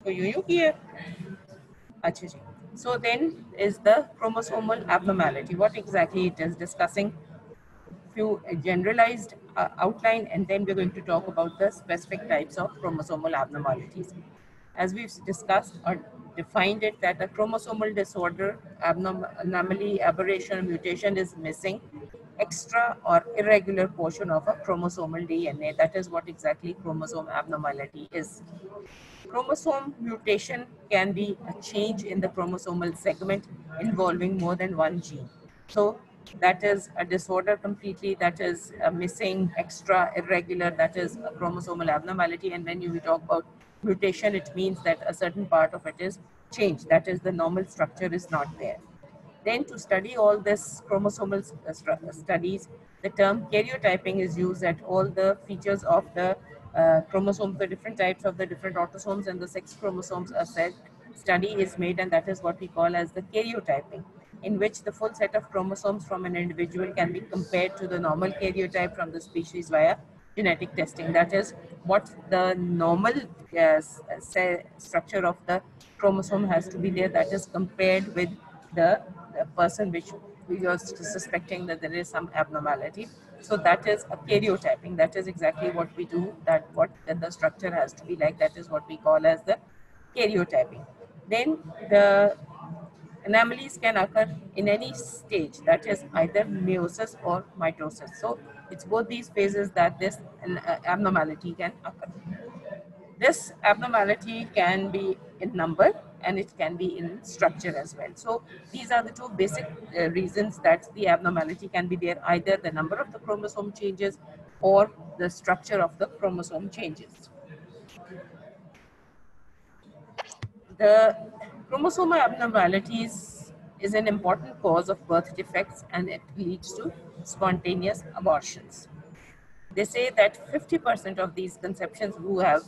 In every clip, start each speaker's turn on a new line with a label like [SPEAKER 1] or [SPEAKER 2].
[SPEAKER 1] इसको यूं किया। अच्छा जी. So then is the chromosomal abnormality. What exactly it is? Discussing few generalized outline, and then we're going to talk about the specific types of chromosomal abnormalities. As we've discussed or defined it, that a chromosomal disorder, anomaly, aberration, mutation is missing extra or irregular portion of a chromosomal DNA. That is what exactly chromosome abnormality is. Chromosome mutation can be a change in the chromosomal segment involving more than one gene. So that is a disorder completely, that is a missing, extra, irregular, that is a chromosomal abnormality. And when you talk about mutation, it means that a certain part of it is changed, that is the normal structure is not there. Then to study all this chromosomal studies, the term karyotyping is used, that all the features of the chromosomes, the different types of the different autosomes and the sex chromosomes are said, study is made, and that is what we call as the karyotyping, in which the full set of chromosomes from an individual can be compared to the normal karyotype from the species via genetic testing. That is what the normal structure of the chromosome has to be there, that is compared with the person which we are suspecting that there is some abnormality. So that is a karyotyping. That is exactly what we do, that what the structure has to be like. That is what we call as the karyotyping. Then the anomalies can occur in any stage, that is either meiosis or mitosis. So it's both these phases that this abnormality can occur. This abnormality can be in number and it can be in structure as well. So these are the two basic reasons that the abnormality can be there, either the number of the chromosome changes or the structure of the chromosome changes. The chromosomal abnormalities is an important cause of birth defects, and it leads to spontaneous abortions. They say that 50% of these conceptions who have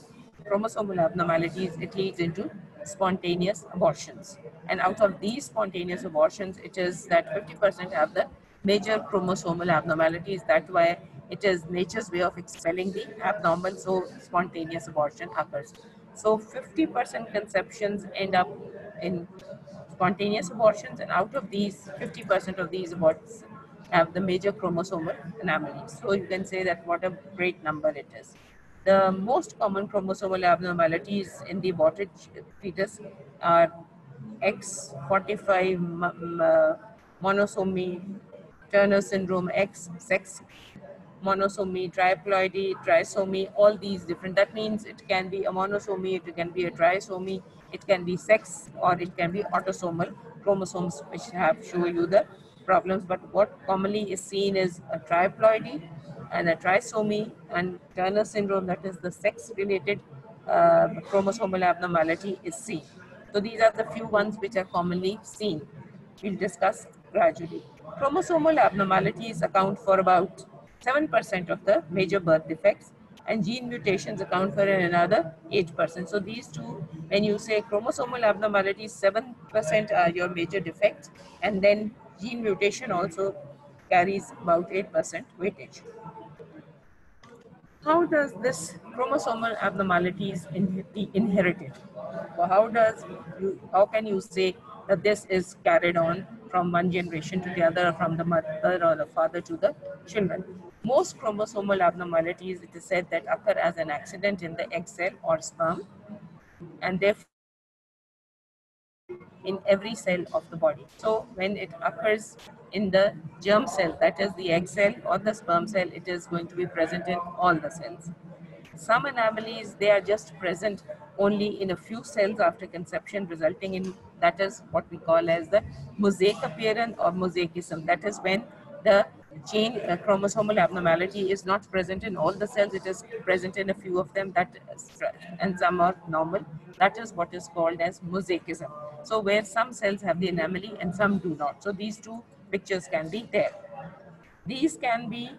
[SPEAKER 1] chromosomal abnormalities, it leads into spontaneous abortions. And out of these spontaneous abortions, it is that 50% have the major chromosomal abnormalities. That's why it is nature's way of expelling the abnormal, so spontaneous abortion occurs. So 50% conceptions end up in spontaneous abortions, and out of these, 50% of these abortions have the major chromosomal anomalies. So you can say that what a great number it is. The most common chromosomal abnormalities in the aborted fetus are X45 monosomy, Turner syndrome, X, sex monosomy, triploidy, trisomy, all these different. That means it can be a monosomy, it can be a trisomy, it can be sex, or it can be autosomal chromosomes, which have show you the problems. But what commonly is seen is a triploidy and a trisomy and Turner syndrome, that is the sex-related chromosomal abnormality is seen. So these are the few ones which are commonly seen. We'll discuss gradually. Chromosomal abnormalities account for about 7% of the major birth defects, and gene mutations account for another 8%. So these two, when you say chromosomal abnormalities, 7% are your major defects, and then gene mutation also carries about 8% weightage. How does this chromosomal abnormalities be inherited? So how can you say that this is carried on from one generation to the other, from the mother or the father to the children? Most chromosomal abnormalities, it is said, that occur as an accident in the egg cell or sperm, and therefore in every cell of the body. So when it occurs in the germ cell, that is the egg cell or the sperm cell, it is going to be present in all the cells. Some anomalies, they are just present only in a few cells after conception, resulting in, that is what we call as the mosaic appearance or mosaicism. That is when the chain chromosomal abnormality is not present in all the cells, it is present in a few of them, that and some are normal. That is what is called as mosaicism. So where some cells have the anomaly and some do not. So these two pictures can be there. These can be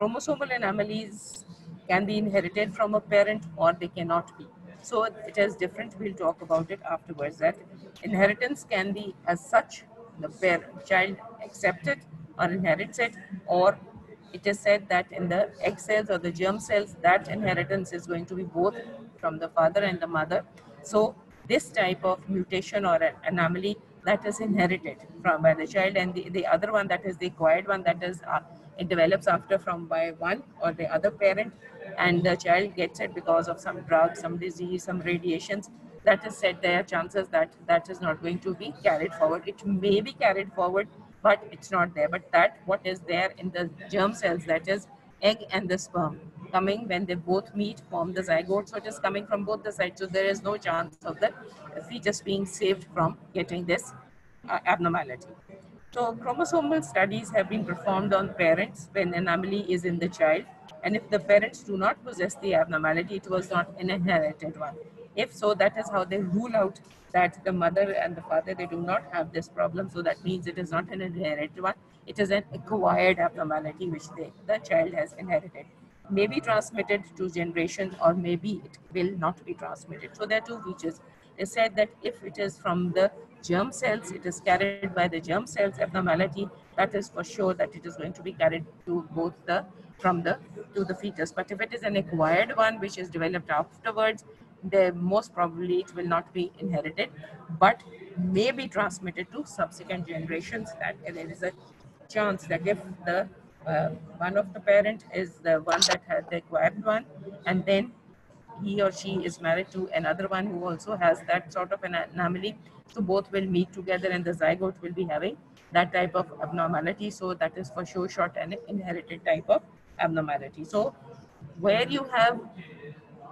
[SPEAKER 1] chromosomal anomalies, can be inherited from a parent or they cannot be. So it is different. We'll talk about it afterwards. That inheritance can be as such, the child accepts it or inherits it, or it is said that in the egg cells or the germ cells, that inheritance is going to be both from the father and the mother. So this type of mutation or an anomaly that is inherited from by the child, and the other one, that is the acquired one, that is it develops after from by one or the other parent, and the child gets it because of some drug, some disease, some radiations. That is said, there are chances that that is not going to be carried forward. It may be carried forward, but it's not there. But that what is there in the germ cells, that is egg and the sperm, coming when they both meet, form the zygote. So it is coming from both the sides. So there is no chance of the fetus being saved from getting this abnormality. So chromosomal studies have been performed on parents when anomaly is in the child. And if the parents do not possess the abnormality, it was not an inherited one. If so, that is how they rule out that the mother and the father, they do not have this problem. So that means it is not an inherited one. It is an acquired abnormality which the child has inherited. May be transmitted to generation, or maybe it will not be transmitted. So there are two features. They said that if it is from the germ cells, it is carried by the germ cells abnormality, that is for sure that it is going to be carried to both the from the to the fetus. But if it is an acquired one which is developed afterwards, the most probably it will not be inherited, but may be transmitted to subsequent generations. That there is a chance that if the one of the parent is the one that had the acquired one, and then he or she is married to another one who also has that sort of an anomaly, so both will meet together and the zygote will be having that type of abnormality. So that is for sure short an inherited type of abnormality. So where you have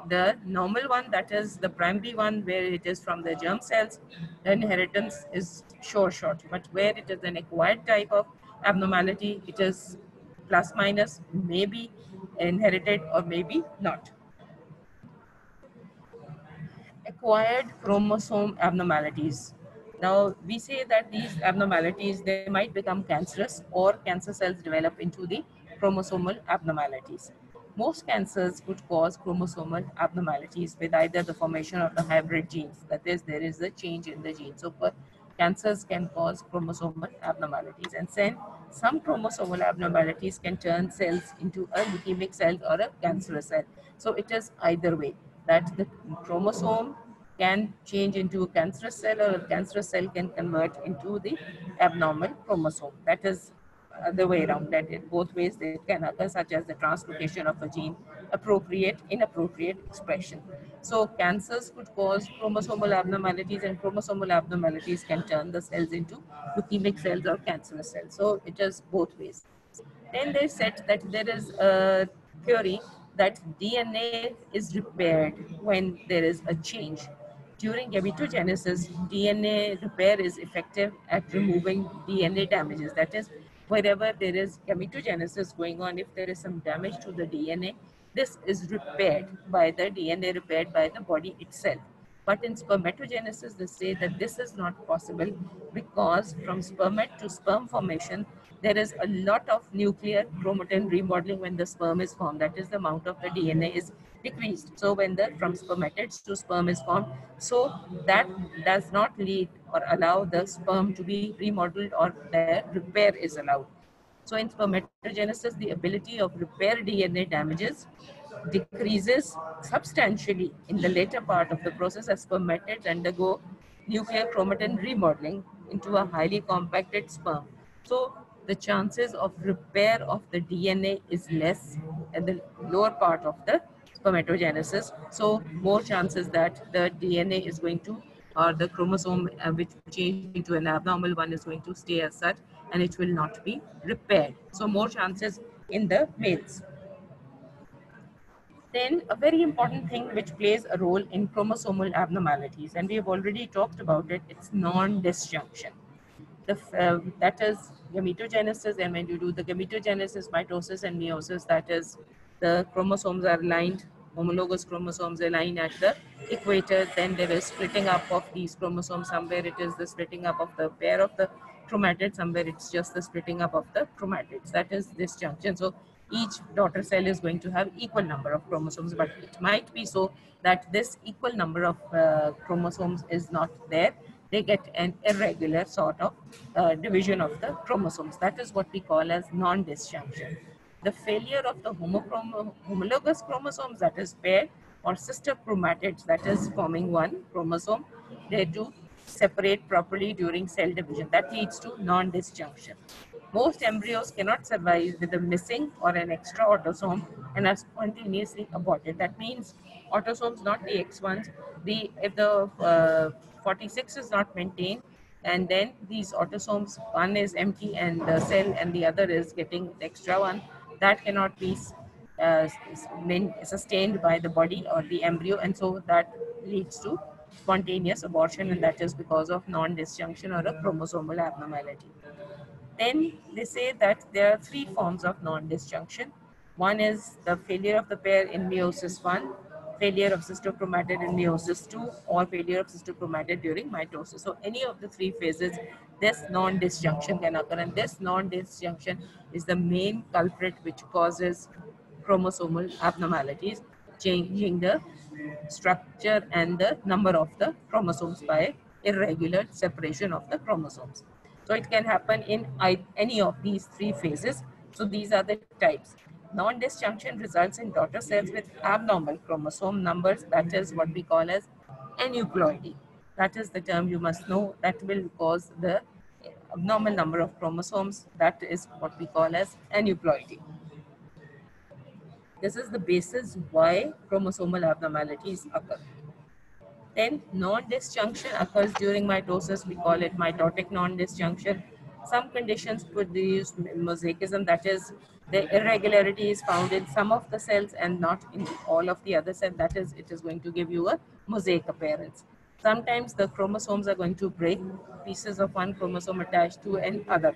[SPEAKER 1] the normal one, that is the primary one, where it is from the germ cells, the inheritance is sure short. But where it is an acquired type of abnormality, it is plus minus, maybe inherited or maybe not. Acquired chromosome abnormalities. Now, we say that these abnormalities, they might become cancerous, or cancer cells develop into the chromosomal abnormalities. Most cancers could cause chromosomal abnormalities with either the formation of the hybrid genes, that is, there is a change in the gene. So, cancers can cause chromosomal abnormalities, and then some chromosomal abnormalities can turn cells into a leukemic cell or a cancerous cell. So, it is either way, that the chromosome can change into a cancerous cell, or a cancerous cell can convert into the abnormal chromosome. That is the way around, that in both ways they can occur, such as the translocation of a gene, appropriate, inappropriate expression. So cancers could cause chromosomal abnormalities, and chromosomal abnormalities can turn the cells into leukemic cells or cancerous cells. So it is both ways. Then they said that there is a theory that DNA is repaired when there is a change. During gametogenesis, DNA repair is effective at removing DNA damages. That is, wherever there is gametogenesis going on, if there is some damage to the DNA, this is repaired by the DNA, repaired by the body itself. But in spermatogenesis, they say that this is not possible, because from spermate to sperm formation, there is a lot of nuclear chromatin remodeling when the sperm is formed. That is, the amount of the DNA is decreased. So when the from spermatids to sperm is formed, so that does not lead or allow the sperm to be remodeled, or the repair is allowed. So in spermatogenesis, the ability of repair DNA damages decreases substantially in the later part of the process, as spermatids undergo nuclear chromatin remodeling into a highly compacted sperm. So the chances of repair of the DNA is less at the lower part of the spermatogenesis. So more chances that the DNA is going to, or the chromosome which changed into an abnormal one, is going to stay as such, and it will not be repaired. So more chances in the males. Then a very important thing which plays a role in chromosomal abnormalities, and we have already talked about it, it's non-disjunction. That is gametogenesis, and when you do the gametogenesis, mitosis and meiosis, that is, the chromosomes are aligned, homologous chromosomes align at the equator. Then there is splitting up of these chromosomes. Somewhere it is the splitting up of the pair of the chromatids, somewhere it's just the splitting up of the chromatids. That is disjunction. So each daughter cell is going to have equal number of chromosomes, but it might be so that this equal number of chromosomes is not there. They get an irregular sort of division of the chromosomes. That is what we call as non-disjunction. The failure of the homologous chromosomes, that is paired, or sister chromatids, that is forming one chromosome, there to separate properly during cell division. That leads to non-disjunction. Most embryos cannot survive with a missing or an extra autosome and are spontaneously aborted. That means autosomes, not the X ones. If the 46 is not maintained, and then these autosomes, one is empty and the cell, and the other is getting the extra one, that cannot be uh, sustained by the body or the embryo, and so that leads to spontaneous abortion, and that is because of non-disjunction or a chromosomal abnormality. Then they say that there are three forms of non-disjunction. One is the failure of the pair in meiosis 1, failure of cystochromatid in meiosis 2, or failure of cystochromatid during mitosis. So any of the three phases, this non-disjunction can occur, and this non-disjunction is the main culprit which causes chromosomal abnormalities, changing the structure and the number of the chromosomes by irregular separation of the chromosomes. So it can happen in any of these three phases. So these are the types. Non-disjunction results in daughter cells with abnormal chromosome numbers. That is what we call as aneuploidy. That is the term you must know. That will cause the abnormal number of chromosomes. That is what we call as aneuploidy. This is the basis why chromosomal abnormalities occur. Then non-disjunction occurs during mitosis. We call it mitotic non-disjunction. Some conditions produce mosaicism, that is, the irregularity is found in some of the cells and not in all of the other cells. That is, it is going to give you a mosaic appearance. Sometimes the chromosomes are going to break, pieces of one chromosome attached to another.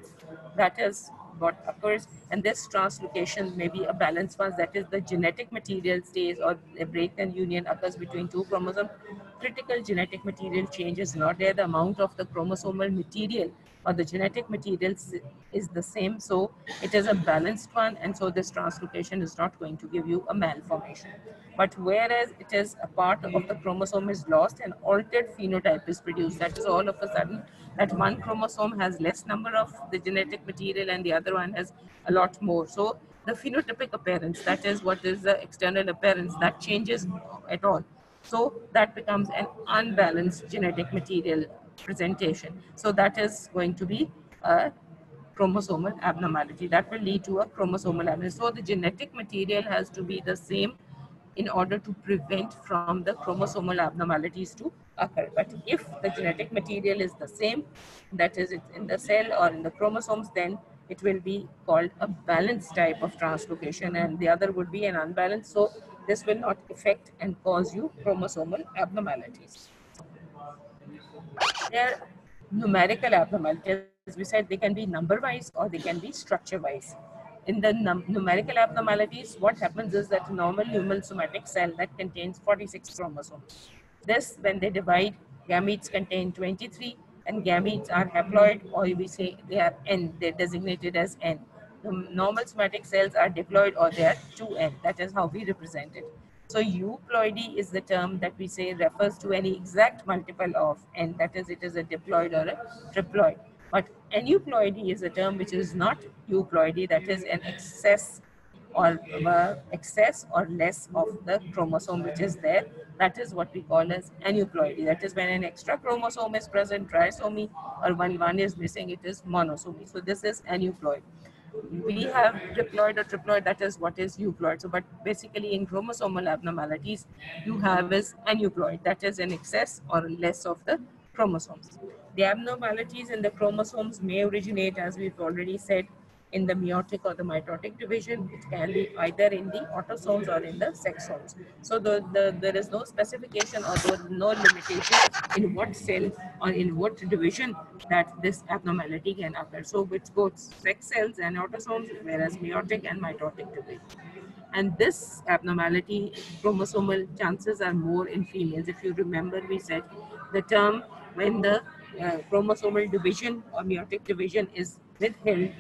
[SPEAKER 1] That is what occurs, and this translocation may be a balanced one, that is the genetic material stays or a break and union occurs between two chromosomes. Critical genetic material change is not there. The amount of the chromosomal material or the genetic material is the same, so it is a balanced one, and so this translocation is not going to give you a malformation. But whereas it is a part of the chromosome is lost, an altered phenotype is produced. That is, all of a sudden that one chromosome has less number of the genetic material and the other one has a lot more. So the phenotypic appearance, that is what is the external appearance, that changes at all. So that becomes an unbalanced genetic material presentation. So that is going to be a chromosomal abnormality. That will lead to a chromosomal abnormality. So the genetic material has to be the same in order to prevent from the chromosomal abnormalities to occur. But if the genetic material is the same, that is, it's in the cell or in the chromosomes, then it will be called a balanced type of translocation, and the other would be an unbalanced. So this will not affect and cause you chromosomal abnormalities. There are numerical abnormalities. We said they can be number-wise or they can be structure-wise. In the numerical abnormalities, what happens is that normal human somatic cell that contains 46 chromosomes. This, when they divide, gametes contain 23, and gametes are haploid, or we say they are N, they're designated as N. The normal somatic cells are diploid, or they are 2N. That is how we represent it. So euploidy is the term that we say refers to any exact multiple of N, that is, it is a diploid or a triploid. But aneuploidy is a term which is not euploidy, that is an excess or less of the chromosome which is there. That is what we call as aneuploidy. That is when an extra chromosome is present, trisomy, or when one is missing, it is monosomy. So this is aneuploid. We have diploid or triploid, that is what is euploid. So, but basically in chromosomal abnormalities, you have is aneuploid, that is an excess or less of the chromosomes. The abnormalities in the chromosomes may originate, as we've already said, in the meiotic or the mitotic division. It can be either in the autosomes or in the sexomes. So there is no specification or no limitation in what cell or in what division that this abnormality can occur. So it's both sex cells and autosomes, whereas meiotic and mitotic division. And this abnormality, chromosomal chances are more in females. If you remember, we said the term when the chromosomal division or meiotic division is withheld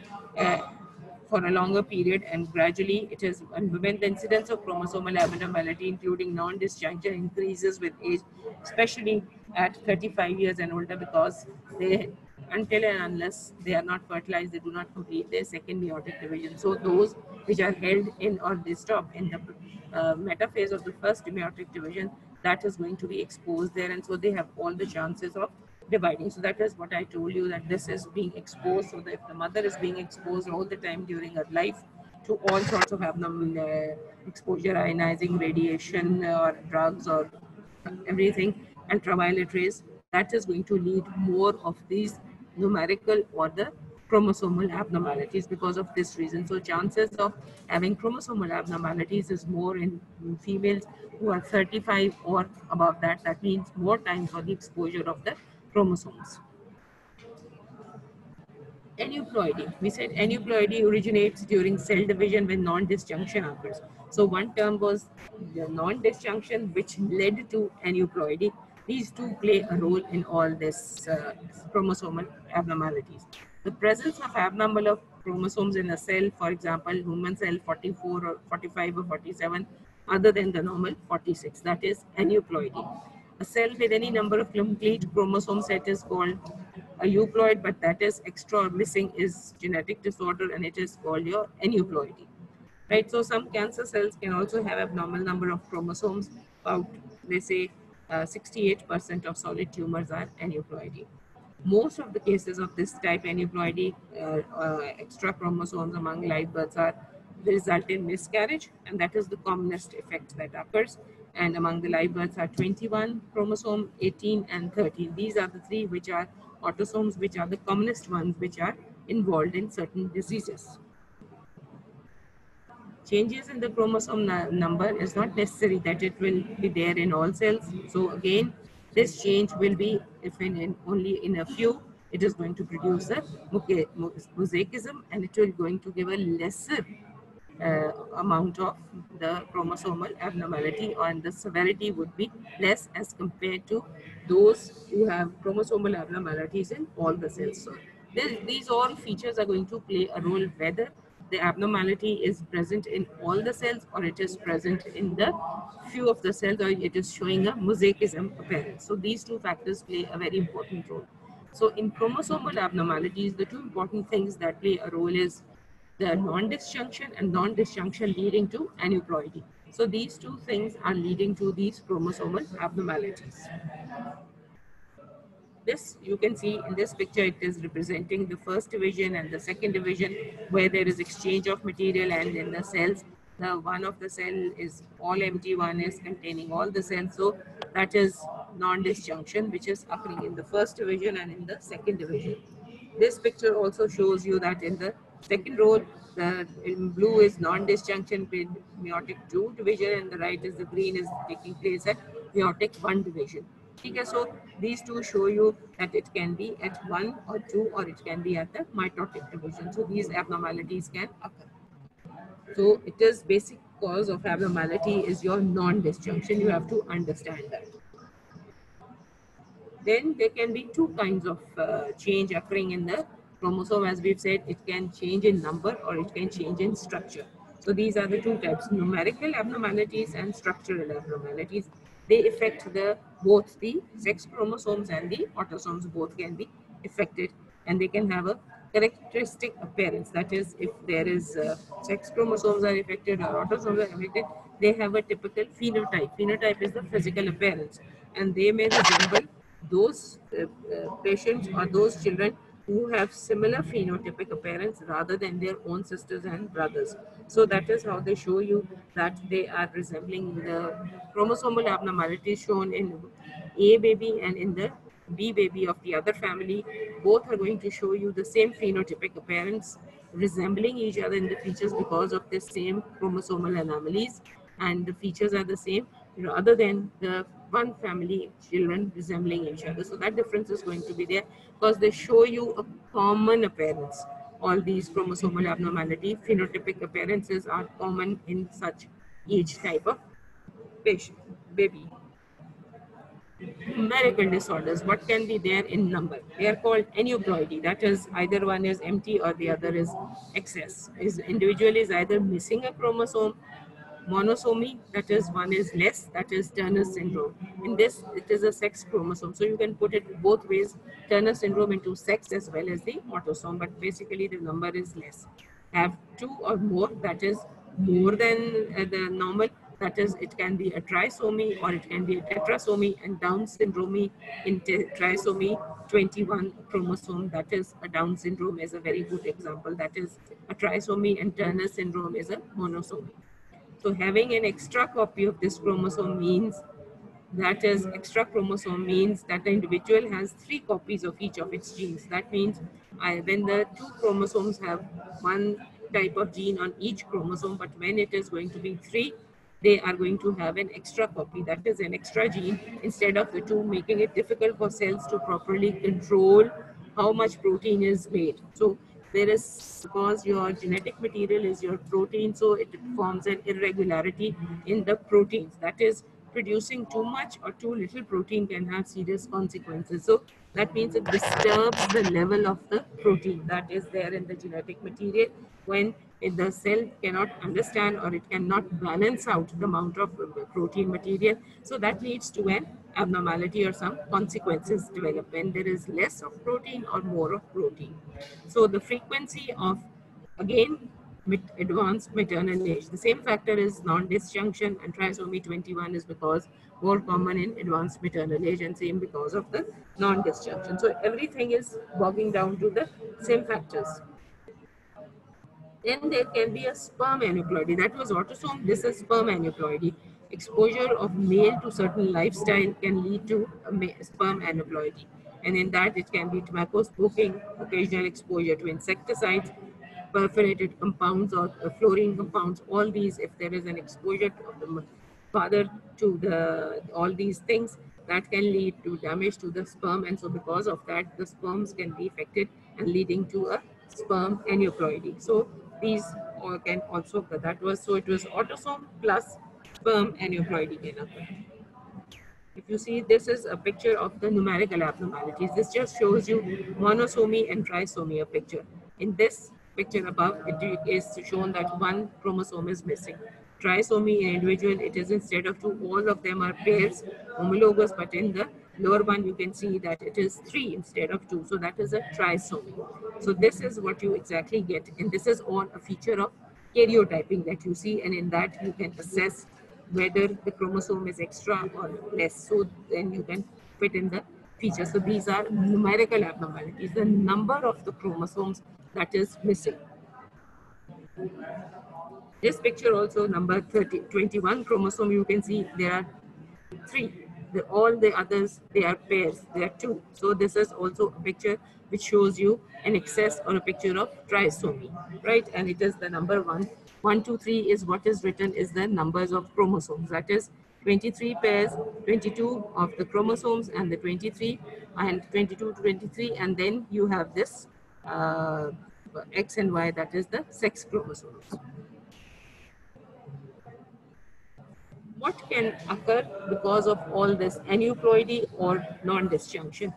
[SPEAKER 1] for a longer period, and gradually it is when the incidence of chromosomal abnormality, including non-disjunction, increases with age, especially at 35 years and older, because they until and unless they are not fertilized, they do not complete their second meiotic division. So those which are held in or they stop in the metaphase of the first meiotic division, that is going to be exposed there, and so they have all the chances of dividing. So that is what I told you, that this is being exposed. So that if the mother is being exposed all the time during her life to all sorts of abnormal exposure, ionizing radiation or drugs or everything, ultraviolet rays, that is going to lead more of these numerical or the chromosomal abnormalities because of this reason. So chances of having chromosomal abnormalities is more in females who are 35 or above that. That means more time for the exposure of the chromosomes. Aneuploidy. We said aneuploidy originates during cell division when non-disjunction occurs. So one term was the non-disjunction, which led to aneuploidy. These two play a role in all this chromosomal abnormalities. The presence of abnormal of chromosomes in a cell, for example, human cell 44 or 45 or 47, other than the normal 46, that is aneuploidy. A cell with any number of complete chromosome set is called a euploid, but that is extra or missing is genetic disorder, and it is called your aneuploidy. Right? So some cancer cells can also have abnormal number of chromosomes. About, they say, 68% of solid tumors are aneuploidy. Most of the cases of this type aneuploidy, extra chromosomes among live births are the result in miscarriage, and that is the commonest effect that occurs. And among the live births are 21 chromosome, 18 and 13. These are the three which are autosomes, which are the commonest ones which are involved in certain diseases. Changes in the chromosome number is not necessary that it will be there in all cells. So again, this change will be, if only in a few, it is going to produce a mosaicism, and it will going to give a lesser amount of the chromosomal abnormality, and the severity would be less as compared to those who have chromosomal abnormalities in all the cells. So these all features are going to play a role whether the abnormality is present in all the cells or it is present in the few of the cells, or it is showing a mosaicism appearance. So these two factors play a very important role. So in chromosomal abnormalities, the two important things that play a role is the non-disjunction and non-disjunction leading to aneuploidy. So these two things are leading to these chromosomal abnormalities. This you can see in this picture, it is representing the first division and the second division where there is exchange of material, and in the cells, the one of the cell is all empty, one is containing all the cells. So that is non-disjunction which is occurring in the first division and in the second division. This picture also shows you that in the second row, the in blue is non-disjunction with meiotic 2 division, and the right is the green is taking place at meiotic 1 division. Okay, so these two show you that it can be at 1 or 2, or it can be at the mitotic division. So these abnormalities can occur. So it is basic cause of abnormality is your non-disjunction. You have to understand that. Then there can be two kinds of change occurring in the chromosome. As we've said, it can change in number or it can change in structure. So these are the two types: numerical abnormalities and structural abnormalities. They affect both the sex chromosomes and the autosomes. Both can be affected, and they can have a characteristic appearance. That is, if there is sex chromosomes are affected or autosomes are affected, they have a typical phenotype. Phenotype is the physical appearance, and they may resemble those patients or those children who have similar phenotypic appearance rather than their own sisters and brothers. So that is how they show you that they are resembling the chromosomal abnormalities shown in A baby and in the B baby of the other family. Both are going to show you the same phenotypic appearance, resembling each other in the features because of the same chromosomal anomalies, and the features are the same rather than the one family children resembling each other. So that difference is going to be there because they show you a common appearance. All these chromosomal abnormality phenotypic appearances are common in such each type of patient, baby. Numerical disorders, what can be there in number? They are called aneuploidy. That is, either one is empty or the other is excess. Individual is either missing a chromosome monosomy, that is one is less, that is Turner syndrome. In this, it is a sex chromosome. So you can put it both ways, Turner syndrome into sex as well as the autosome, but basically the number is less. Have two or more, that is more than the normal, that is it can be a trisomy or it can be a tetrasomy, and Down syndrome in trisomy 21 chromosome, that is a Down syndrome is a very good example, that is a trisomy, and Turner syndrome is a monosomy. So having an extra copy of this chromosome means, that is extra chromosome means that the individual has 3 copies of each of its genes. That means when the 2 chromosomes have one type of gene on each chromosome, but when it is going to be 3, they are going to have an extra copy, that is an extra gene instead of the 2, making it difficult for cells to properly control how much protein is made. So there is, because your genetic material is your protein, so it forms an irregularity in the proteins. That is, producing too much or too little protein can have serious consequences. So that means it disturbs the level of the protein that is there in the genetic material, when the cell cannot understand or it cannot balance out the amount of protein material. So that leads to an abnormality or some consequences develop when there is less of protein or more of protein. So the frequency of, again, advanced maternal age. The same factor is non-disjunction, and trisomy 21 is because more common in advanced maternal age, and same because of the non-disjunction. So everything is bogging down to the same factors. Then there can be a sperm aneuploidy. That was autosome. This is sperm aneuploidy. Exposure of male to certain lifestyle can lead to a sperm aneuploidy. And in that, it can be tobacco smoking, occasional exposure to insecticides, perforated compounds or fluorine compounds. All these, if there is an exposure of the father to all these things, that can lead to damage to the sperm, and so because of that, the sperms can be affected and leading to a sperm aneuploidy. So these can also, that was, so it was autosome plus sperm aneuploidy can occur. If you see, this is a picture of the numerical abnormalities. This just shows you monosomy and trisomy, a picture. In this picture above, it is shown that one chromosome is missing. Trisomy in individual, it is instead of 2, all of them are pairs, homologous, but in the lower one, you can see that it is 3 instead of 2. So that is a trisomy. So this is what you exactly get. And this is all a feature of karyotyping that you see. And in that, you can assess whether the chromosome is extra or less. So then you can fit in the features. So these are numerical abnormalities, the number of the chromosomes that is missing. This picture also, number 21 chromosome, you can see there are 3. All the others, they are pairs, they are 2. So this is also a picture which shows you an excess or a picture of trisomy, right? And it is the number 1. 1, 2, 3 is what is written is the numbers of chromosomes. That is 23 pairs, 22 of the chromosomes, and the 23 and 22 to 23, and then you have this X and Y, that is the sex chromosomes. What can occur because of all this aneuploidy or non-disjunction?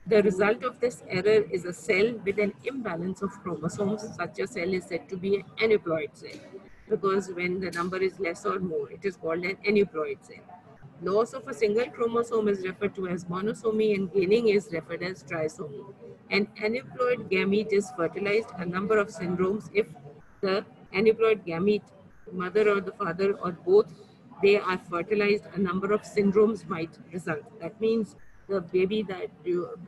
[SPEAKER 1] The result of this error is a cell with an imbalance of chromosomes. Such a cell is said to be an aneuploid cell, because when the number is less or more, it is called an aneuploid cell. Loss of a single chromosome is referred to as monosomy, and gaining is referred as trisomy. An aneuploid gamete is fertilized. A number of syndromes, if the aneuploid gamete, mother or the father or both, they are fertilized, a number of syndromes might result. That means the baby that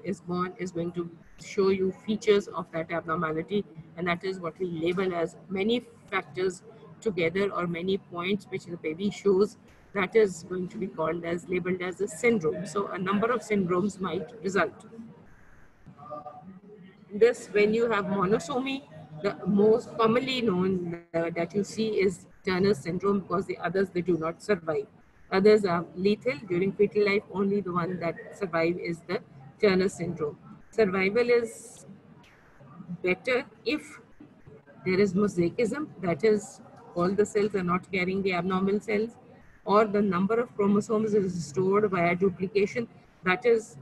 [SPEAKER 1] is born is going to show you features of that abnormality, and that is what we label as many factors together or many points which the baby shows. That is going to be called as, labeled as a syndrome. So a number of syndromes might result. This, when you have monosomy, the most commonly known that you see is Turner syndrome, because the others, they do not survive. Others are lethal during fetal life. Only the one that survive is the Turner syndrome. Survival is better if there is mosaicism, that is, all the cells are not carrying the abnormal cells, or the number of chromosomes is restored via duplication, that is,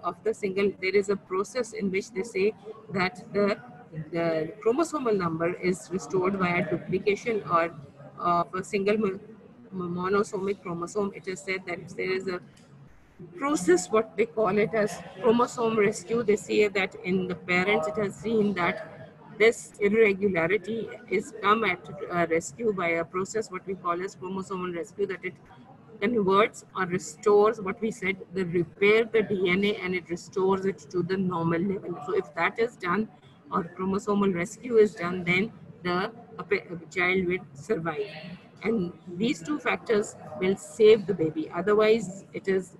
[SPEAKER 1] of the single. There is a process in which they say that the chromosomal number is restored via duplication or of a single monosomic chromosome, it is said that if there is a process, what they call it as chromosome rescue, they say that in the parents it has seen that this irregularity is come at rescue by a process what we call as chromosomal rescue, that it converts or restores what we said, the repair the DNA and it restores it to the normal level. So if that is done or chromosomal rescue is done, then the child will survive. And these two factors will save the baby. Otherwise, it is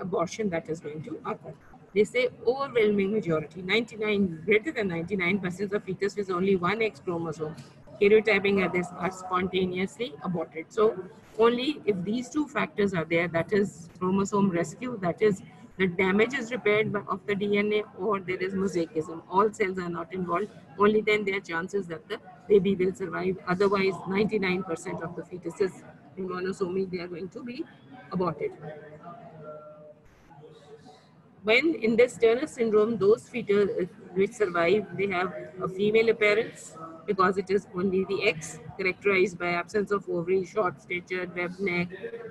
[SPEAKER 1] abortion that is going to occur. They say overwhelming majority, 99, greater than 99% of fetus with only one X chromosome karyotyping others are spontaneously aborted. So only if these two factors are there, that is chromosome rescue, that is the damage is repaired of the DNA, or there is mosaicism, all cells are not involved, only then there are chances that the baby will survive. Otherwise, 99% of the fetuses in monosomy, they are going to be aborted. When in this Turner syndrome, those fetus which survive, they have a female appearance because it is only the X, characterized by absence of ovary, short stature, webbed neck,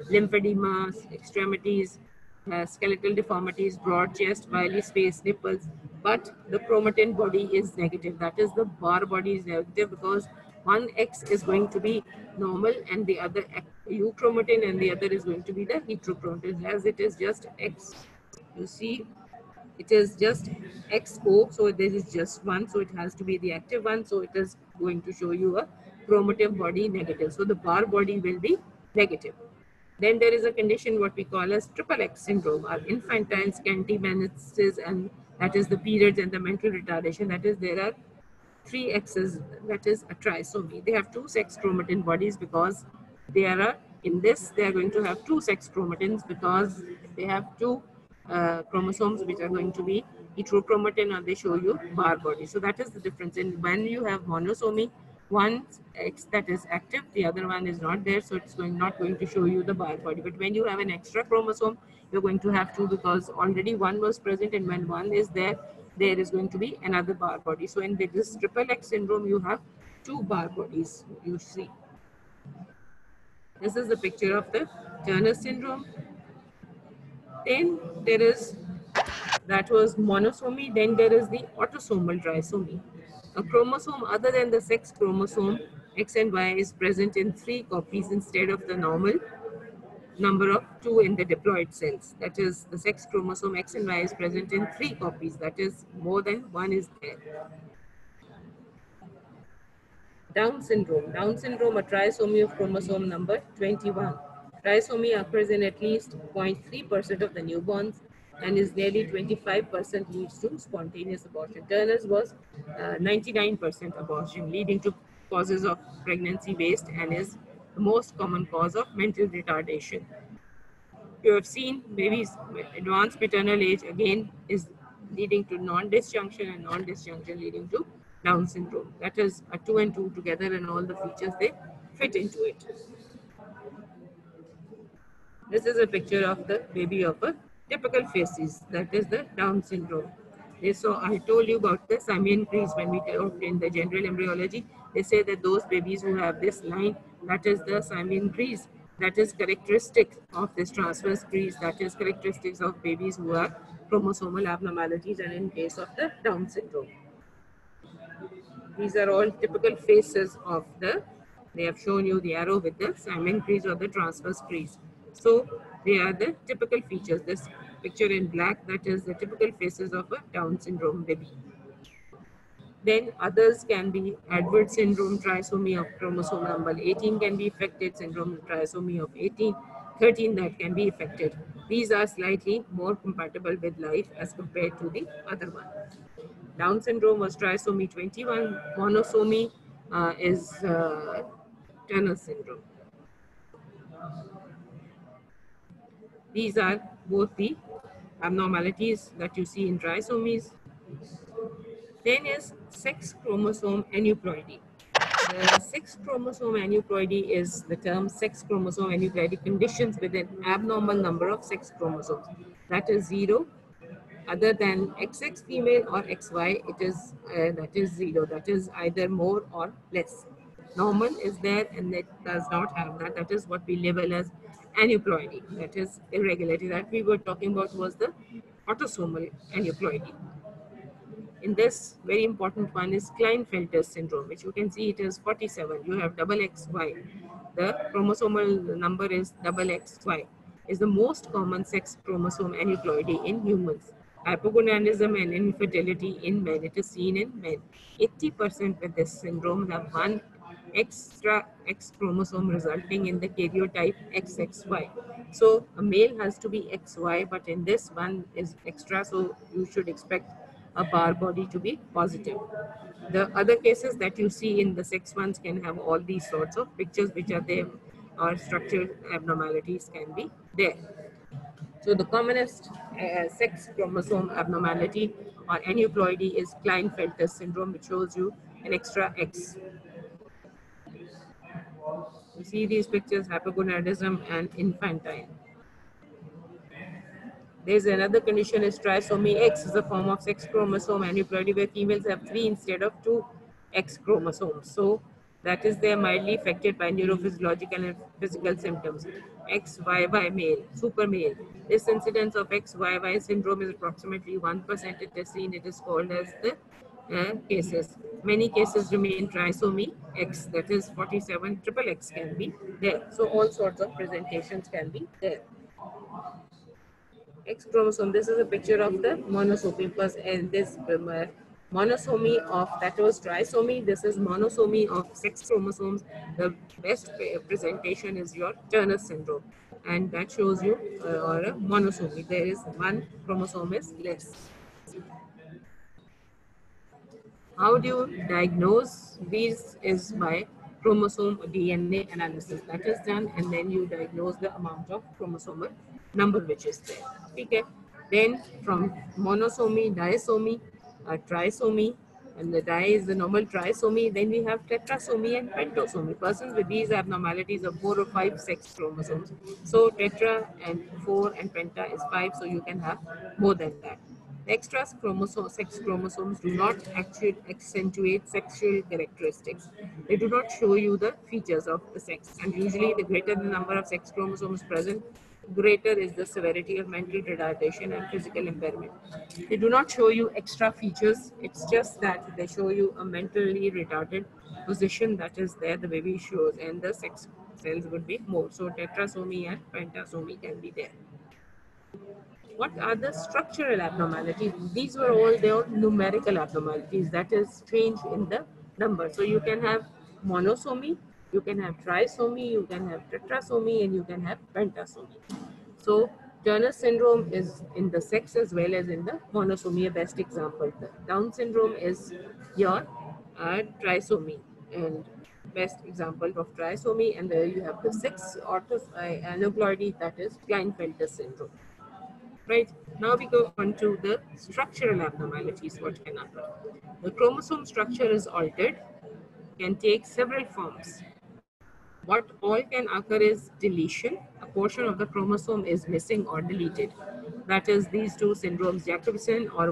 [SPEAKER 1] lymphedema, extremities, skeletal deformities, broad chest, wily face, nipples. But the chromatin body is negative. That is, the bar body is negative because one X is going to be normal and the other euchromatin and the other is going to be the heterochromatin. As it is just X, you see it is just XO, so this is just one, so it has to be the active one, so it is going to show you a chromatin body negative, so the bar body will be negative. Then there is a condition what we call as triple X syndrome, or infantile scanty meniscus, and that is the periods and the mental retardation. That is, there are three X's, that is a trisomy. They have two sex chromatin bodies because they are in this, they are going to have two sex chromatins because they have two chromosomes which are going to be heterochromatin, or they show you bar body. So that is the difference. And when you have monosomy, one X that is active, the other one is not there, so it's not going to show you the bar body. But when you have an extra chromosome, you're going to have two because already one was present, and when one is there, there is going to be another bar body. So in this triple X syndrome, you have two bar bodies, you see. This is the picture of the Turner syndrome. Then there is, that was monosomy. Then there is the autosomal trisomy. A chromosome other than the sex chromosome X and Y is present in 3 copies instead of the normal number of 2 in the diploid cells. That is, the sex chromosome X and Y is present in 3 copies. That is, more than one is there. Down syndrome. Down syndrome, a trisomy of chromosome number 21. Trisomy occurs in at least 0.3% of the newborns and is nearly 25% leads to spontaneous abortion. Turner's was 99% abortion, leading to causes of pregnancy waste, and is the most common cause of mental retardation. You have seen babies advanced maternal age again is leading to non-disjunction, and non-disjunction leading to Down syndrome. That is a 2 and 2 together, and all the features they fit into it. This is a picture of the baby of a typical facies. That is the Down syndrome. So I told you about the Simeon crease when we talked in the general embryology. They say that those babies who have this line, that is the Simeon crease. That is characteristic of this transverse crease. That is characteristics of babies who are chromosomal abnormalities, and in case of the Down syndrome. These are all typical faces of the, they have shown you the arrow with the Simeon crease or the transverse crease. So they are the typical features. This picture in black, that is the typical faces of a Down syndrome baby. Then others can be Edwards syndrome, trisomy of chromosome number 18 can be affected, syndrome trisomy of 13 that can be affected. These are slightly more compatible with life as compared to the other one. Down syndrome was trisomy 21, monosomy is Turner syndrome. These are both the abnormalities that you see in trisomies. Then is sex chromosome aneuploidy. The sex chromosome aneuploidy is the term sex chromosome aneuploidy, conditions with an abnormal number of sex chromosomes. That is 0. Other than XX female or XY, it is that is 0. That is either more or less. normal is there and it does not have that. That is what we label as aneuploidy. That is irregularity. That we were talking about was the autosomal aneuploidy. In this, very important one is Klinefelter syndrome, which you can see it is 47. You have double XY. The chromosomal number is double XY. Is the most common sex chromosome aneuploidy in humans. Hypogonadism and infertility in men. It is seen in men. 80% with this syndrome have one extra X chromosome resulting in the karyotype XXY. So a male has to be XY, but in this one is extra, so you should expect a bar body to be positive. The other cases that you see in the sex ones can have all these sorts of pictures which are there, or structural abnormalities can be there. So the commonest sex chromosome abnormality or aneuploidy is Klinefelter syndrome, which shows you an extra X. You see these pictures, hypogonadism and infantile. There's another condition is trisomy X is a form of sex chromosome aneuploidy where females have 3 instead of 2 X chromosomes. So that is they are mildly affected by neurophysiological and physical symptoms. XYY male, super male. This incidence of XYY syndrome is approximately 1%. It is seen, it is called as the cases. Many cases remain trisomy X, that is 47, triple X can be there. So all sorts of presentations can be there. X chromosome. This is a picture of the monosomy because and this monosomy of that was trisomy. This is monosomy of sex chromosomes. The best presentation is your Turner syndrome, and that shows you or a monosomy. There is one chromosome is less. How do you diagnose these is by chromosome DNA analysis. That is done and then you diagnose the amount of chromosomal number which is there. Okay. Then from monosomy, disomy, trisomy, and the di is the normal trisomy. Then we have tetrasomy and pentosomy. Persons with these abnormalities of 4 or 5 sex chromosomes. So tetra and 4 and penta is 5, so you can have more than that. The extra sex chromosomes do not actually accentuate sexual characteristics. They do not show you the features of the sex. And usually, the greater the number of sex chromosomes present, greater is the severity of mental retardation and physical impairment. They do not show you extra features. It's just that they show you a mentally retarded position that is there, the baby shows, and the sex cells would be more. So, tetrasomy and pentasomy can be there. What are the structural abnormalities? These were all their numerical abnormalities, that is change in the number. So you can have monosomy, you can have trisomy, you can have tetrasomy, and you can have pentasomy. So Turner syndrome is in the sex as well as in the monosomy, a best example. The Down syndrome is your trisomy, and best example of trisomy, and there you have the sex aneuploidy, that is Klinefelter syndrome. Right, now we go on to the structural abnormalities, what can occur. The chromosome structure is altered, can take several forms. What all can occur is deletion. A portion of the chromosome is missing or deleted. That is these two syndromes, Jacobson or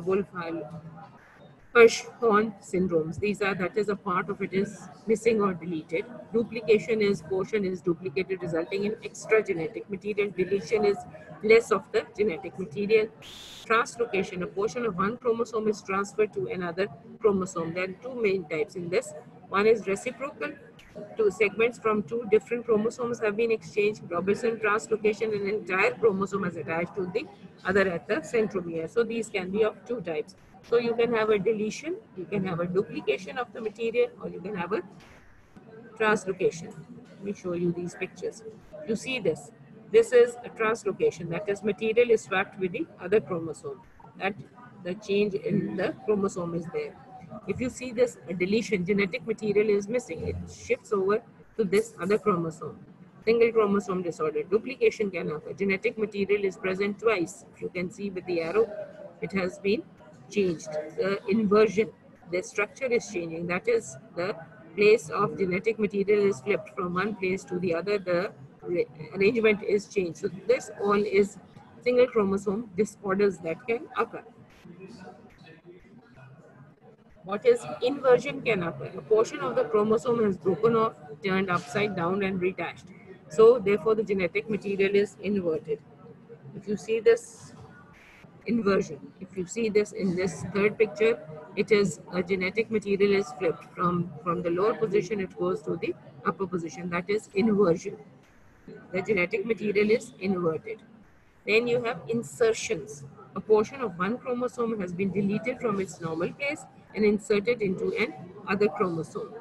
[SPEAKER 1] Hirschhorn syndromes. These are, that is a part of it is missing or deleted. Duplication is portion is duplicated, resulting in extra genetic material. Deletion is less of the genetic material. Translocation, a portion of one chromosome is transferred to another chromosome. There are two main types in this. One is reciprocal. Two segments from two different chromosomes have been exchanged. Robertson translocation, an entire chromosome is attached to the other at the centromere. So these can be of two types. So you can have a deletion, you can have a duplication of the material, or you can have a translocation. Let me show you these pictures. You see this. This is a translocation. That is, material is swapped with the other chromosome. That the change in the chromosome is there. If you see this, a deletion, genetic material is missing. It shifts over to this other chromosome. Single chromosome disorder. Duplication can occur. Genetic material is present twice. If you can see with the arrow, it has been changed. The inversion, the structure is changing. That is, the place of genetic material is flipped from one place to the other. The arrangement is changed. So this all is single chromosome disorders that can occur. What is inversion can occur? A portion of the chromosome has broken off, turned upside down and reattached. So therefore the genetic material is inverted. If you see this inversion, if you see this in this third picture, it is a genetic material is flipped from the lower position, it goes to the upper position. That is inversion. The genetic material is inverted. Then you have insertions. A portion of one chromosome has been deleted from its normal place and inserted into an other chromosome.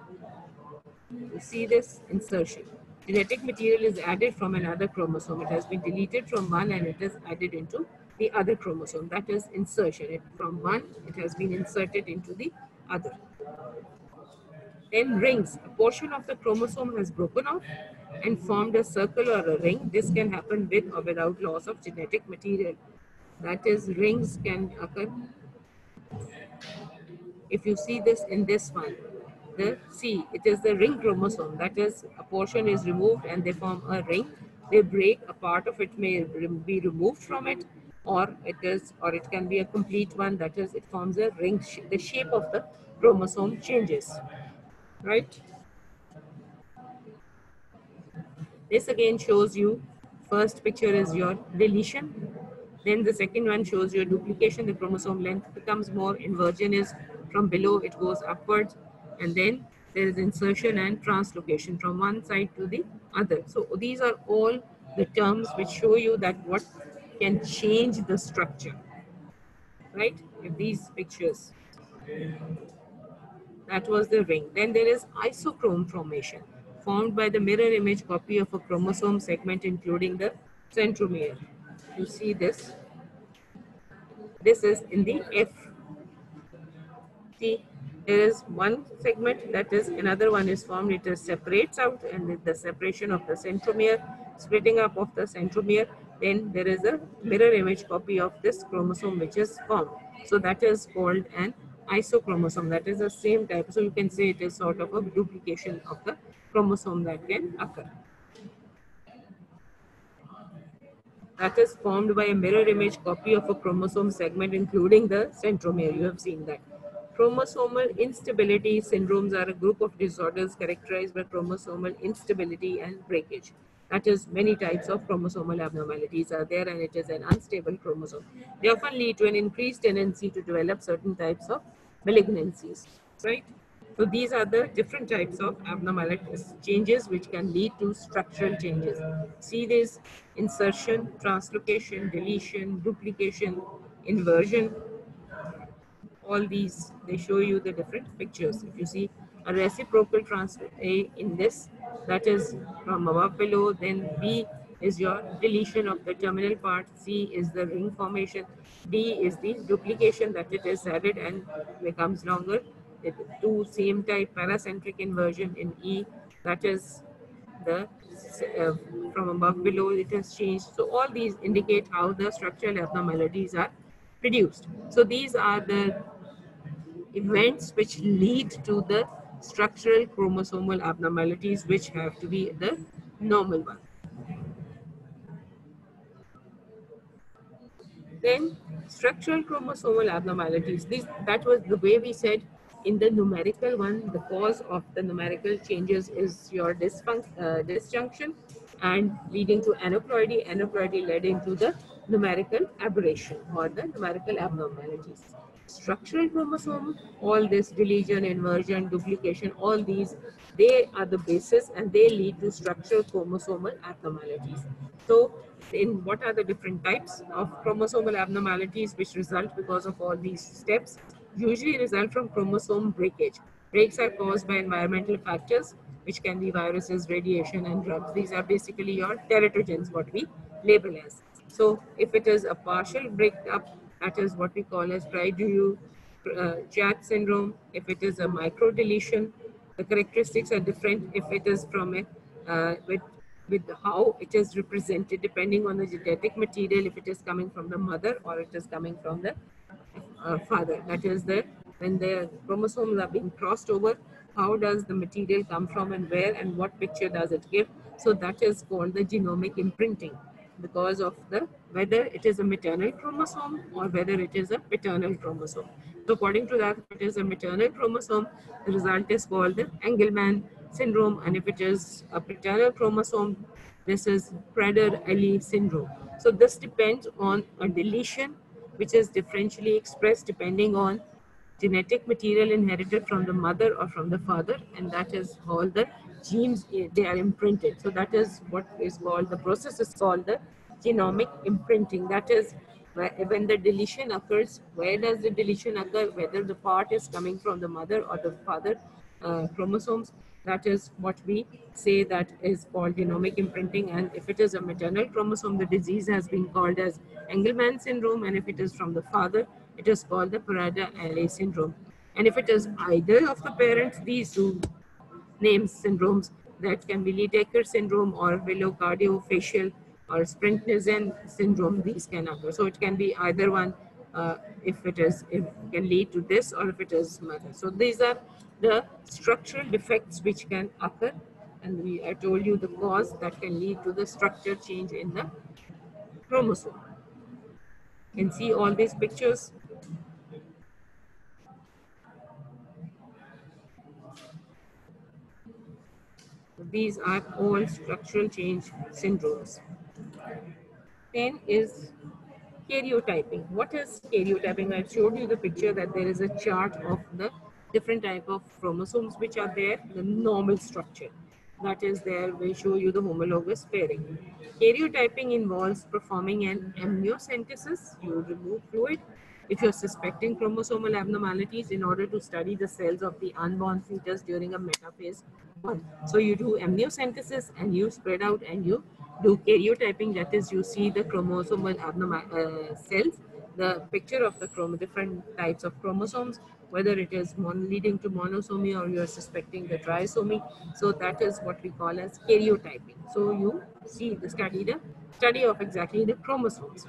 [SPEAKER 1] You see this insertion. Genetic material is added from another chromosome. It has been deleted from one and it is added into the other chromosome. That is insertion. From one, it has been inserted into the other. Then rings. A portion of the chromosome has broken off and formed a circle or a ring. This can happen with or without loss of genetic material. That is, rings can occur. If you see this in this one, it is the ring chromosome. That is, a portion is removed and they form a ring. They break, a part of it may be removed from it, or it can be a complete one. That is, it forms a ring. The shape of the chromosome changes, right? This again shows you, first picture is your deletion. Then the second one shows your duplication. The chromosome length becomes more. Inversion is from below, it goes upwards. And then there is insertion and translocation from one side to the other. So these are all the terms which show you that what can change the structure, right? If these pictures, that was the ring. Then there is isochrome formation, formed by the mirror image copy of a chromosome segment, including the centromere. You see this. This is in the F. See, there is one segment, that is another one is formed. It is separates out, and with the separation of the centromere, splitting up of the centromere, then there is a mirror image copy of this chromosome which is formed. So that is called an isochromosome. That is the same type. So you can say it is sort of a duplication of the chromosome that can occur. That is formed by a mirror image copy of a chromosome segment, including the centromere. You have seen that. Chromosomal instability syndromes are a group of disorders characterized by chromosomal instability and breakage. That is, many types of chromosomal abnormalities are there, and it is an unstable chromosome. They often lead to an increased tendency to develop certain types of malignancies, right? So these are the different types of abnormalities, changes which can lead to structural changes. See this: insertion, translocation, deletion, duplication, inversion. All these, they show you the different pictures. If you see a reciprocal transfer A in this, that is from above below, then B is your deletion of the terminal part, C is the ring formation, D is the duplication, that it is added and becomes longer. The two same type paracentric inversion in E, that is the from above below it has changed. So all these indicate how the structural abnormalities are produced. So these are the events which lead to the structural chromosomal abnormalities, which have to be the normal one. Then structural chromosomal abnormalities. That was the way we said in the numerical one. The cause of the numerical changes is your disjunction and leading to aneuploidy. Aneuploidy led into the numerical aberration or the numerical abnormalities. Structural chromosome, all this deletion, inversion, duplication, all these, they are the basis and they lead to structural chromosomal abnormalities. So in what are the different types of chromosomal abnormalities which result because of all these steps? Usually result from chromosome breakage. Breaks are caused by environmental factors, which can be viruses, radiation, and drugs. These are basically your teratogens, what we label as. So if it is a partial breakup, that is what we call as Purdue-Chatt syndrome. If it is a micro deletion, the characteristics are different. If it is from a with how it is represented, depending on the genetic material, if it is coming from the mother or it is coming from the father. That is, when the chromosomes are being crossed over, how does the material come from and where, and what picture does it give? So that is called the genomic imprinting, because of the whether it is a maternal chromosome or whether it is a paternal chromosome. So according to that, if it is a maternal chromosome, the result is called the Engelmann syndrome. And if it is a paternal chromosome, this is Prader-Willi syndrome. So this depends on a deletion, which is differentially expressed depending on genetic material inherited from the mother or from the father, and that is all the genes, they are imprinted. So that is what is called, the process is called the genomic imprinting. That is when the deletion occurs, where does the deletion occur, whether the part is coming from the mother or the father chromosomes. That is what we say, that is called genomic imprinting. And if it is a maternal chromosome, the disease has been called as Engelmann syndrome, and if it is from the father, it is called the Prader-Willi syndrome. And if it is either of the parents, these two names syndromes, that can be Lee-Decker syndrome or Villo-Cardio-facial or Sprint-Nissen syndrome, these can occur. So it can be either one, if it can lead to this, or if it is mother. So these are the structural defects which can occur, and I told you the cause that can lead to the structure change in the chromosome. You can see all these pictures. These are all structural change syndromes. Then is karyotyping. What is karyotyping? I showed you the picture that there is a chart of the different type of chromosomes which are there, the normal structure. That is there, we show you the homologous pairing. Karyotyping involves performing an amniocentesis. You remove fluid if you're suspecting chromosomal abnormalities in order to study the cells of the unborn fetus during a metaphase 1. So you do amniocentesis and you spread out and you do karyotyping, that is you see the chromosomal abnormal cells, the picture of the different types of chromosomes, whether it is leading to monosomy or you are suspecting the trisomy. So that is what we call as karyotyping. So you see the study of exactly the chromosomes.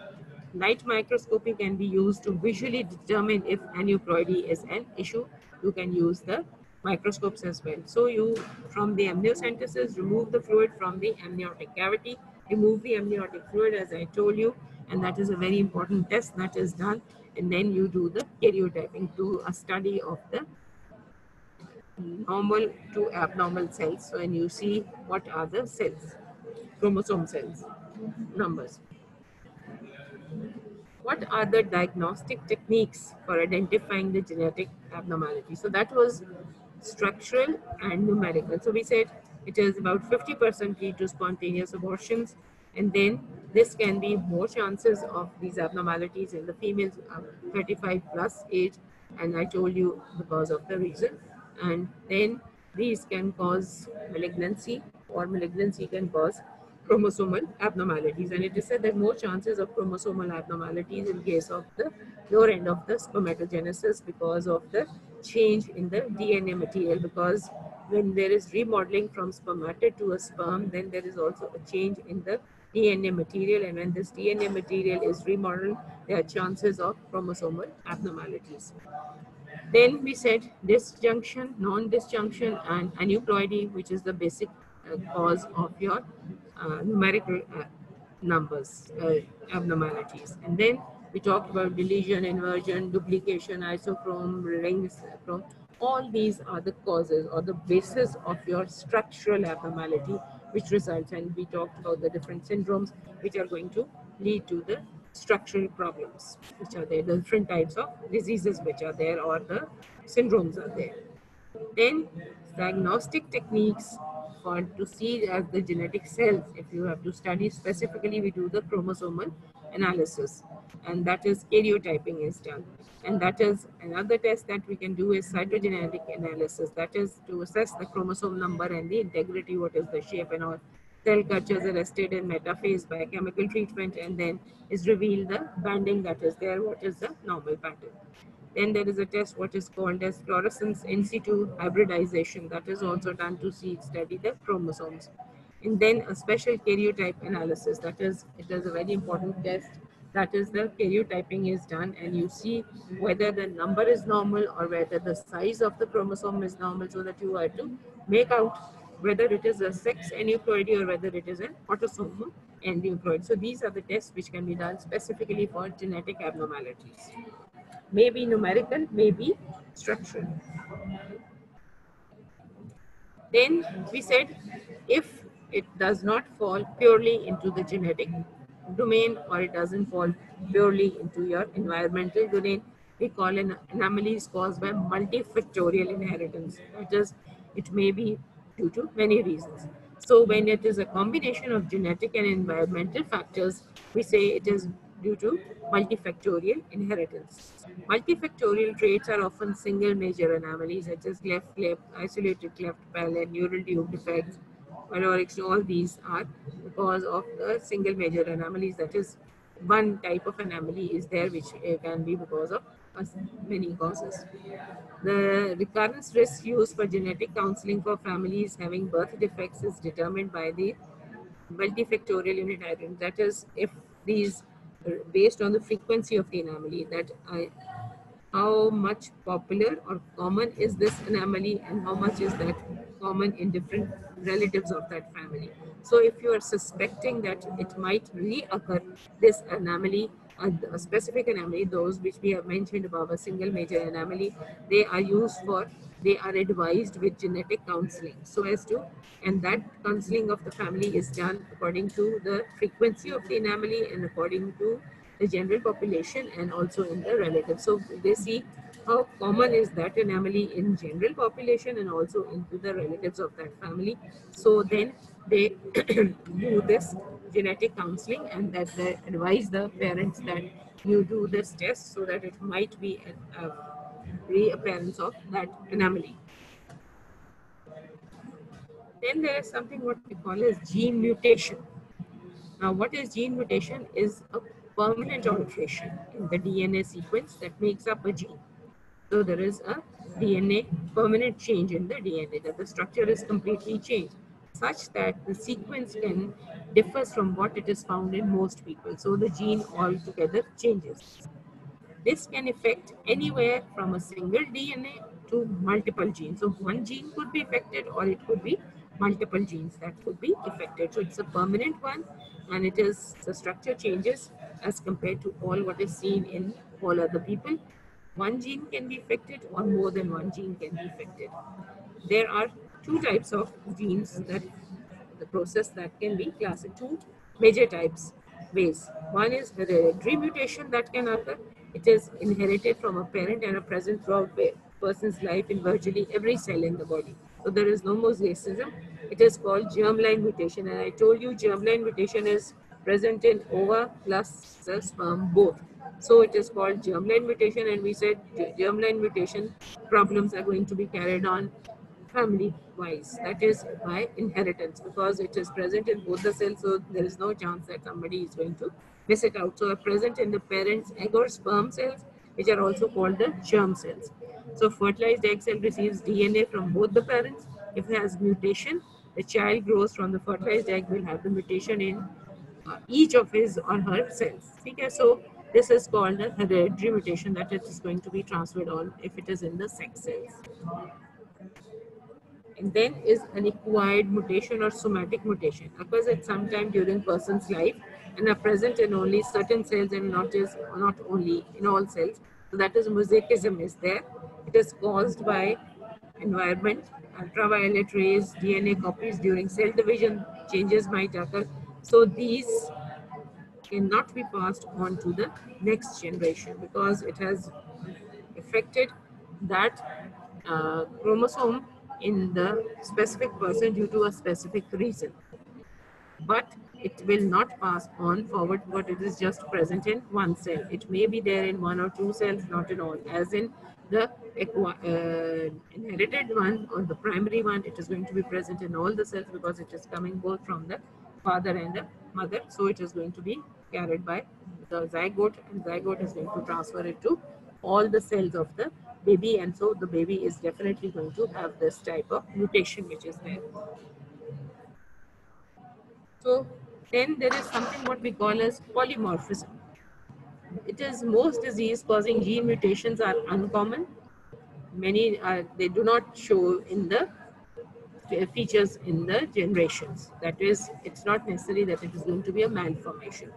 [SPEAKER 1] Light microscopy can be used to visually determine if aneuploidy is an issue. You can use the microscopes as well. So you, from the amniocentesis, remove the fluid from the amniotic cavity, remove the amniotic fluid as I told you, and that is a very important test that is done. And then you do the karyotyping, to a study of the normal to abnormal cells. So, and you see what are the cells, chromosome cells, numbers. What are the diagnostic techniques for identifying the genetic abnormality? So that was structural and numerical. So we said it is about 50% lead to spontaneous abortions, and then this can be more chances of these abnormalities in the females of 35 plus age, and I told you because of the reason. And then these can cause malignancy, or malignancy can cause chromosomal abnormalities, and it is said that more chances of chromosomal abnormalities in case of the lower end of the spermatogenesis because of the change in the DNA material, because when there is remodeling from spermatid to a sperm, then there is also a change in the DNA material, and when this DNA material is remodeled, there are chances of chromosomal abnormalities. Then we said disjunction, non-disjunction, and aneuploidy, which is the basic cause of your numerical numbers, abnormalities. And then we talked about deletion, inversion, duplication, isochrome, rings, chrome. All these are the causes or the basis of your structural abnormality, which results. And we talked about the different syndromes which are going to lead to the structural problems which are there, the different types of diseases which are there, or the syndromes are there. Then diagnostic techniques for to see as the genetic cells. If you have to study specifically, we do the chromosomal analysis, and that is karyotyping is done. And that is another test that we can do is cytogenetic analysis. That is to assess the chromosome number and the integrity, what is the shape and all. Cell cultures arrested in metaphase by chemical treatment, and then is revealed the banding that is there, what is the normal pattern. Then there is a test what is called as fluorescence in situ hybridization, that is also done to study the chromosomes. And then a special karyotype analysis, that is, it is a very important test. That is the karyotyping is done, and you see whether the number is normal or whether the size of the chromosome is normal, so that you are to make out whether it is a sex aneuploidy or whether it is an autosomal aneuploidy. So these are the tests which can be done specifically for genetic abnormalities. May be numerical, may be structural. Then we said if it does not fall purely into the genetic domain or it doesn't fall purely into your environmental domain, we call an anomalies caused by multifactorial inheritance. That is, it may be due to many reasons. So when it is a combination of genetic and environmental factors, we say it is due to multifactorial inheritance. Multifactorial traits are often single major anomalies such as cleft lip, isolated cleft palate, neural tube defects, anorexia. All these are because of the single major anomalies. That is, one type of anomaly is there which can be because of many causes. The recurrence risk used for genetic counseling for families having birth defects is determined by the multifactorial unit identity. That is, if these based on the frequency of the anomaly, that how much popular or common is this anomaly and how much is that common in different relatives of that family. So if you are suspecting that it might reoccur, this anomaly, a specific anomaly, those which we have mentioned above, a single major anomaly, they are used for, they are advised with genetic counseling so as to, and that counseling of the family is done according to the frequency of the anomaly and according to the general population and also in the relatives. So they see how common is that anomaly in general population and also into the relatives of that family. So then they do this genetic counseling and that they advise the parents that you do this test so that it might be a reappearance of that anomaly. Then there is something what we call as gene mutation. Now, what is gene mutation is a permanent alteration in the DNA sequence that makes up a gene. So there is a DNA permanent change in the DNA, that the structure is completely changed such that the sequence can differs from what it is found in most people. So the gene altogether changes. This can affect anywhere from a single DNA to multiple genes. So one gene could be affected or it could be multiple genes that could be affected. So it's a permanent one and it is the structure changes as compared to all what is seen in all other people. One gene can be affected or more than one gene can be affected. There are two types of genes that the process that can be classified two major types ways. One is hereditary mutation that can occur. It is inherited from a parent and are present throughout a person's life in virtually every cell in the body. So there is no mosaicism. It is called germline mutation. And I told you germline mutation is present in ova plus the sperm both. So it is called germline mutation and we said germline mutation problems are going to be carried on family wise, that is by inheritance, because it is present in both the cells, so there is no chance that somebody is going to miss it out. So are present in the parent's egg or sperm cells, which are also called the germ cells. So fertilized egg cell receives DNA from both the parents. If it has mutation, the child grows from the fertilized egg will have the mutation in each of his or her cells. Okay, so this is called a hereditary mutation, that it is going to be transferred on if it is in the sex cells. And then is an acquired mutation or somatic mutation, occurs at some time during person's life and are present in only certain cells and not only in all cells. So that is mosaicism is there. It is caused by environment, ultraviolet rays, DNA copies during cell division, changes might occur. So these cannot be passed on to the next generation because it has affected that chromosome in the specific person due to a specific reason. But it will not pass on forward what it is just present in one cell. It may be there in one or two cells, not in all. As in the inherited one or the primary one, it is going to be present in all the cells because it is coming both from the father and the mother. So it is going to be carried by the zygote, and zygote is going to transfer it to all the cells of the baby, and so the baby is definitely going to have this type of mutation which is there. So then there is something what we call as polymorphism. It is most disease causing gene mutations are uncommon. Many they do not show in the features in the generations. That is, it's not necessary that it is going to be a malformation.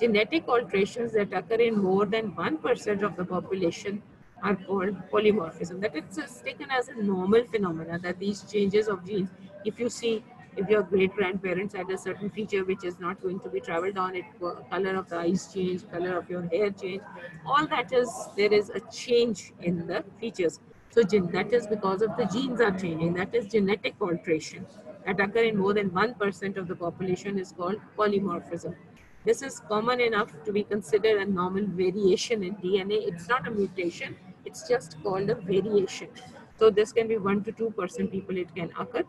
[SPEAKER 1] genetic alterations that occur in more than 1% of the population are called polymorphism. That it's taken as a normal phenomena, that these changes of genes, if you see, if your great grandparents had a certain feature which is not going to be traveled on, it color of the eyes change, color of your hair change, all that is, there is a change in the features. So that is because of the genes are changing. That is genetic alteration that occur in more than 1% of the population is called polymorphism. This is common enough to be considered a normal variation in DNA. It's not a mutation, it's just called a variation. So this can be 1 to 2% people it can occur,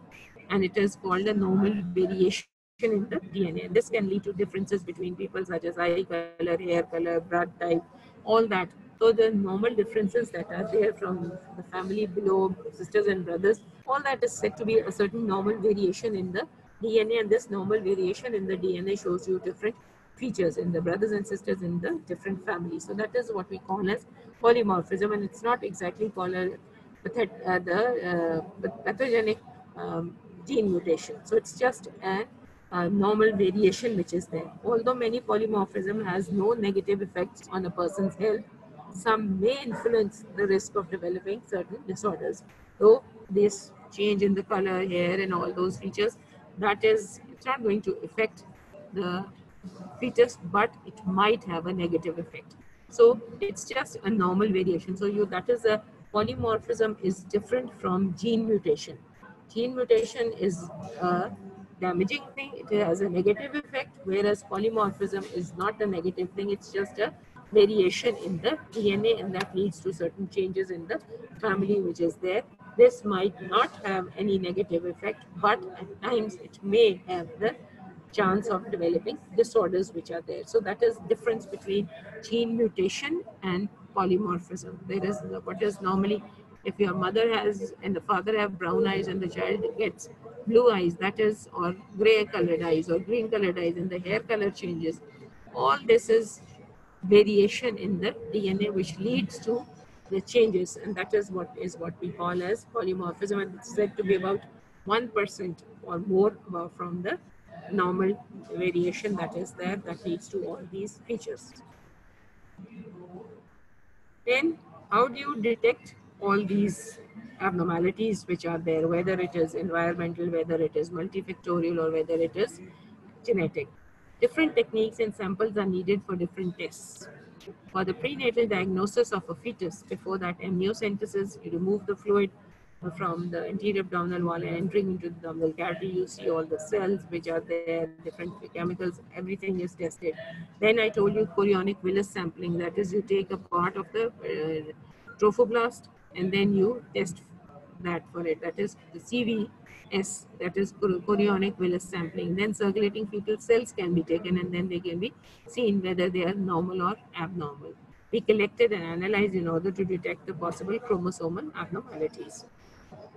[SPEAKER 1] and it is called a normal variation in the DNA. And this can lead to differences between people such as eye color, hair color, blood type, all that. So the normal differences that are there from the family below, sisters and brothers, all that is said to be a certain normal variation in the DNA, and this normal variation in the DNA shows you different features in the brothers and sisters in the different families. So that is what we call as polymorphism, and it's not exactly called a pathogenic gene mutation. So it's just a normal variation which is there. Although many polymorphism has no negative effects on a person's health, some may influence the risk of developing certain disorders. Though this change in the color, hair, and all those features, that is, it's not going to affect the fetus, but it might have a negative effect. So it's just a normal variation. So you, that is, a polymorphism is different from gene mutation. Gene mutation is a damaging thing. It has a negative effect, whereas polymorphism is not a negative thing. It's just a variation in the DNA, and that leads to certain changes in the family which is there. This might not have any negative effect, but at times it may have the chance of developing disorders which are there. So that is difference between gene mutation and polymorphism. There is what is normally, if your mother has and the father have brown eyes and the child gets blue eyes, that is, or gray colored eyes or green colored eyes, and the hair color changes, all this is variation in the DNA which leads to the changes, and that is what we call as polymorphism, and it's said to be about 1% or more from the normal variation that is there that leads to all these features. Then how do you detect all these abnormalities which are there, whether it is environmental, whether it is multifactorial, or whether it is genetic? Different techniques and samples are needed for different tests. For the prenatal diagnosis of a fetus, before that amniocentesis, you remove the fluid from the anterior abdominal wall and entering into the abdominal cavity, you see all the cells which are there, different chemicals, everything is tested. Then I told you chorionic villus sampling, that is, you take a part of the trophoblast and then you test that for it, that is the CVS, that is chorionic villus sampling. Then circulating fetal cells can be taken and then they can be seen whether they are normal or abnormal. Be collected and analyzed in order to detect the possible chromosomal abnormalities.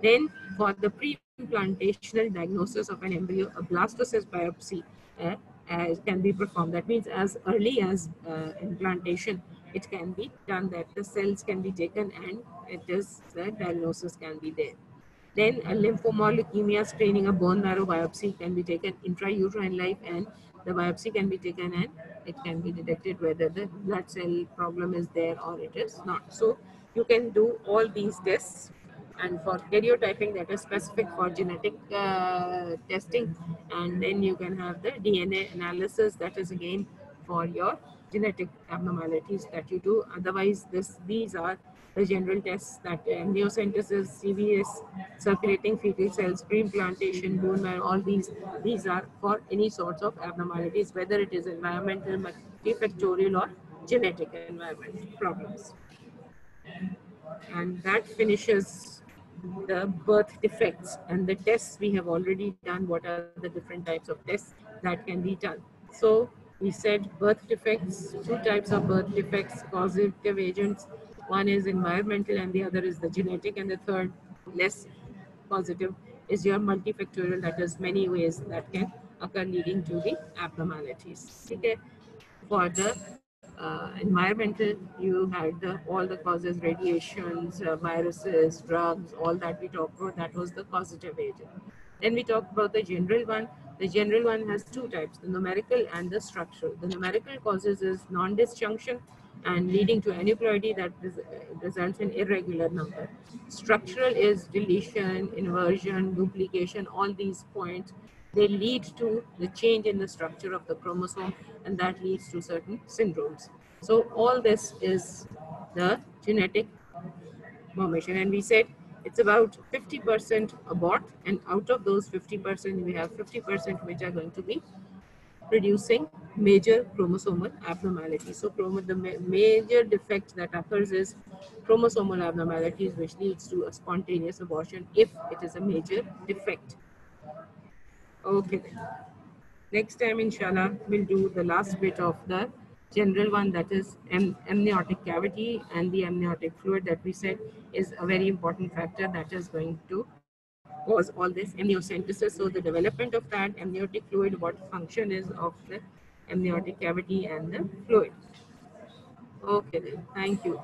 [SPEAKER 1] Then for the pre-implantational diagnosis of an embryo, a blastocyst biopsy can be performed. That means as early as implantation, it can be done, that the cells can be taken and the diagnosis can be there. Then a lymphoma leukemia screening, a bone marrow biopsy can be taken intrauterine life, and the biopsy can be taken and it can be detected whether the blood cell problem is there or it is not. So you can do all these tests. And for karyotyping, that is specific for genetic testing, and then you can have the DNA analysis, that is again for your genetic abnormalities that you do. Otherwise, these are the general tests, that amniocentesis, CVS, circulating fetal cells, pre-implantation, bone marrow, all these are for any sorts of abnormalities, whether it is environmental, multifactorial, or genetic environment problems. And that finishes the birth defects and the tests we have already done. What are the different types of tests that can be done? So we said birth defects, two types of birth defects, causative agents. One is environmental and the other is the genetic, and the third, less positive, is your multifactorial, that is many ways that can occur leading to the abnormalities. Okay. For the environmental, you had all the causes, radiations, viruses, drugs, all that we talked about, that was the causative agent. Then we talked about the general one, The general one has two types, the numerical and the structural. The numerical causes is non-disjunction and leading to aneuploidy that results in irregular number. Structural is deletion, inversion, duplication, all these points. They lead to the change in the structure of the chromosome, and that leads to certain syndromes. So all this is the genetic formation, and we said it's about 50% abort, and out of those 50% we have 50% which are going to be producing major chromosomal abnormalities. So the major defect that occurs is chromosomal abnormalities, which leads to a spontaneous abortion if it is a major defect. Okay then. Next time, inshallah, we'll do the last bit of the general one, that is amniotic cavity, and the amniotic fluid that we said is a very important factor that is going to cause all this amniocentesis. So the development of that amniotic fluid, what function is of the amniotic cavity and the fluid. Okay then, thank you.